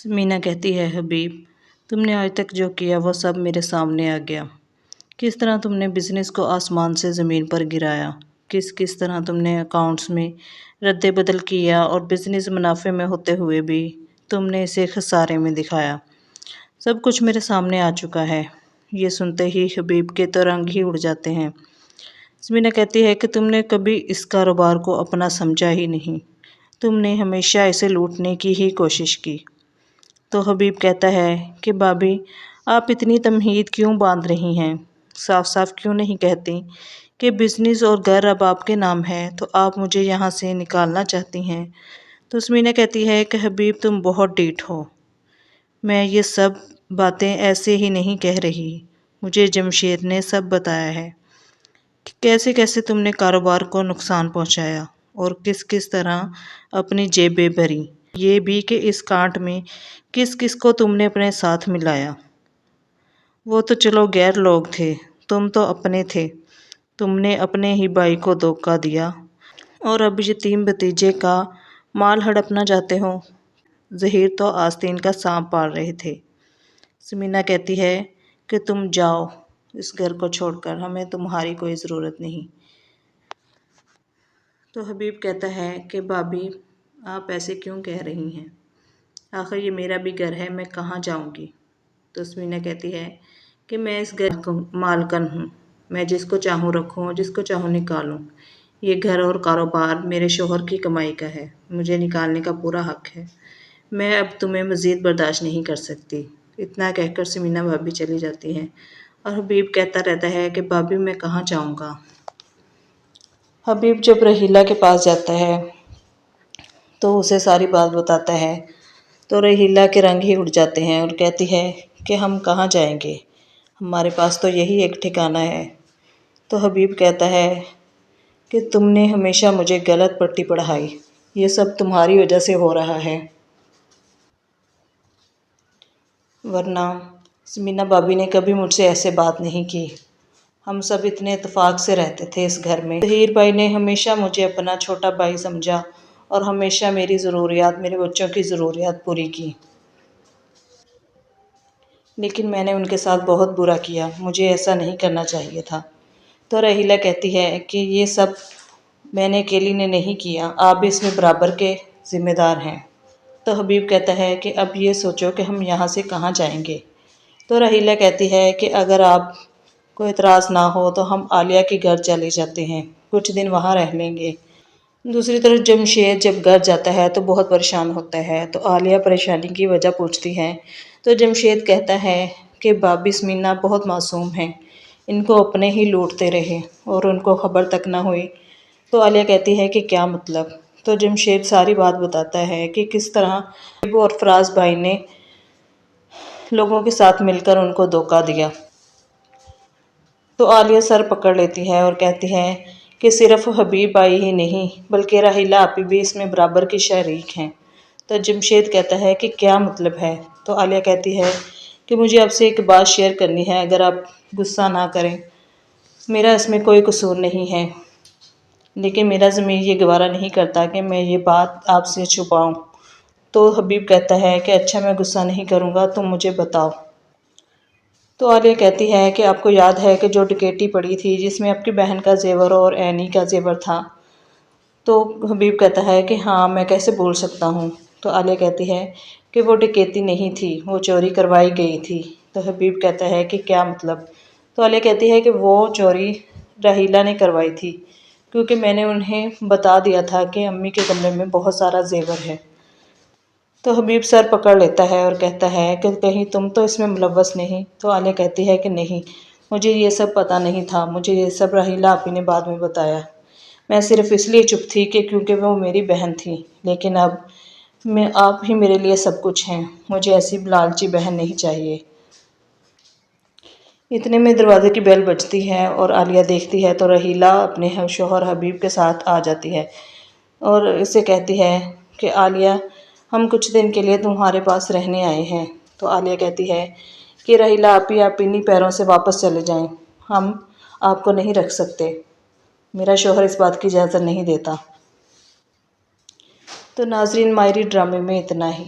मीना कहती है, हबीब, तुमने आज तक जो किया वो सब मेरे सामने आ गया। किस तरह तुमने बिजनेस को आसमान से ज़मीन पर गिराया, किस किस तरह तुमने अकाउंट्स में रद्द बदल किया और बिजनेस मुनाफे में होते हुए भी तुमने इसे खसारे में दिखाया। सब कुछ मेरे सामने आ चुका है। ये सुनते ही हबीब के तो रंग ही उड़ जाते हैं। मीना कहती है कि तुमने कभी इस कारोबार को अपना समझा ही नहीं, तुमने हमेशा इसे लूटने की ही कोशिश की। तो हबीब कहता है कि भाभी, आप इतनी तमहीद क्यों बांध रही हैं? साफ साफ क्यों नहीं कहती कि बिजनेस और घर अब आपके नाम है, तो आप मुझे यहाँ से निकालना चाहती हैं। तो मीना कहती है कि हबीब, तुम बहुत ढीठ हो। मैं ये सब बातें ऐसे ही नहीं कह रही, मुझे जमशेद ने सब बताया है कि कैसे कैसे तुमने कारोबार को नुकसान पहुंचाया और किस किस तरह अपनी जेबें भरी। ये भी कि इस कांट में किस किस को तुमने अपने साथ मिलाया। वो तो चलो गैर लोग थे, तुम तो अपने थे। तुमने अपने ही भाई को धोखा दिया और अब यतीम भतीजे का माल हड़पना चाहते हो। ज़हीर तो आस्तीन का सांप पाल रहे थे। समीना कहती है कि तुम जाओ इस घर को छोड़कर, हमें तुम्हारी कोई ज़रूरत नहीं। तो हबीब कहता है कि भाभी, आप ऐसे क्यों कह रही हैं? आखिर ये मेरा भी घर है, मैं कहाँ जाऊँगी? तो समीना कहती है कि मैं इस घर को मालकन हूँ, मैं जिसको चाहूँ रखूँ, जिसको चाहूँ निकालूँ। ये घर और कारोबार मेरे शोहर की कमाई का है, मुझे निकालने का पूरा हक है। मैं अब तुम्हें मज़ीद बर्दाश्त नहीं कर सकती। इतना कहकर समीना भाभी चली जाती है और हबीब कहता रहता है कि भाभी, मैं कहाँ जाऊँगा। हबीब जब रहीला के पास जाता है तो उसे सारी बात बताता है, तो रहीला के रंग ही उड़ जाते हैं और कहती है कि हम कहाँ जाएंगे, हमारे पास तो यही एक ठिकाना है। तो हबीब कहता है कि तुमने हमेशा मुझे गलत पट्टी पढ़ाई, ये सब तुम्हारी वजह से हो रहा है, वरना समीना भाभी ने कभी मुझसे ऐसे बात नहीं की। हम सब इतने इत्तेफाक से रहते थे इस घर में। ज़हीर भाई ने हमेशा मुझे अपना छोटा भाई समझा और हमेशा मेरी ज़रूरियात, मेरे बच्चों की ज़रूरियात पूरी की, लेकिन मैंने उनके साथ बहुत बुरा किया, मुझे ऐसा नहीं करना चाहिए था। तो रहीला कहती है कि ये सब मैंने अकेली ने नहीं किया, आप भी इसमें बराबर के ज़िम्मेदार हैं। तो हबीब कहता है कि अब ये सोचो कि हम यहाँ से कहाँ जाएंगे। तो रहीला कहती है कि अगर आप को एतराज़ ना हो तो हम आलिया के घर चले जाते हैं, कुछ दिन वहाँ रह लेंगे। दूसरी तरफ जमशेद जब घर जाता है तो बहुत परेशान होता है, तो आलिया परेशानी की वजह पूछती है। तो जमशेद कहता है कि भाभी समीना बहुत मासूम हैं, इनको अपने ही लूटते रहे और उनको खबर तक ना हुई। तो आलिया कहती है कि क्या मतलब? तो जमशेद सारी बात बताता है कि किस तरह वो और फराज भाई ने लोगों के साथ मिलकर उनको धोखा दिया। तो आलिया सर पकड़ लेती है और कहती है कि सिर्फ हबीब भाई ही नहीं बल्कि राहिला आपी भी इसमें बराबर की शरीक हैं। तो जमशेद कहता है कि क्या मतलब है? तो आलिया कहती है कि मुझे आपसे एक बात शेयर करनी है, अगर आप गुस्सा ना करें। मेरा इसमें कोई कसूर नहीं है, लेकिन मेरा ज़मीर ये गवारा नहीं करता कि मैं ये बात आपसे छुपाऊं। तो हबीब कहता है कि अच्छा, मैं गुस्सा नहीं करूँगा, तुम मुझे बताओ। तो आलिया कहती है कि आपको याद है कि जो डकैती पड़ी थी जिसमें आपकी बहन का जेवर और एनी का जेवर था? तो हबीब कहता है कि हाँ, मैं कैसे भूल सकता हूँ। तो आलिया कहती है कि वो डकैती नहीं थी, वो चोरी करवाई गई थी। तो हबीब कहता है कि क्या मतलब? तो आलिया कहती है कि वो चोरी राहीला ने करवाई थी, क्योंकि मैंने उन्हें बता दिया था कि अम्मी के कमरे में बहुत सारा जेवर है। तो हबीब सर पकड़ लेता है और कहता है कि कहीं तुम तो इसमें मुलव्वस नहीं? तो आलिया कहती है कि नहीं, मुझे ये सब पता नहीं था, मुझे ये सब राहीला आपी ने बाद में बताया। मैं सिर्फ इसलिए चुप थी कि क्योंकि वो मेरी बहन थी, लेकिन अब मैं आप ही मेरे लिए सब कुछ हैं, मुझे ऐसी लालची बहन नहीं चाहिए। इतने में दरवाजे की बेल बजती है और आलिया देखती है तो रहीला अपने शोहर हबीब के साथ आ जाती है और इसे कहती है कि आलिया, हम कुछ दिन के लिए तुम्हारे पास रहने आए हैं। तो आलिया कहती है कि रहीला आप इन्हीं पैरों से वापस चले जाएं, हम आपको नहीं रख सकते, मेरा शोहर इस बात की इजाज़त नहीं देता। तो नाजरीन, मायरी ड्रामे में इतना ही।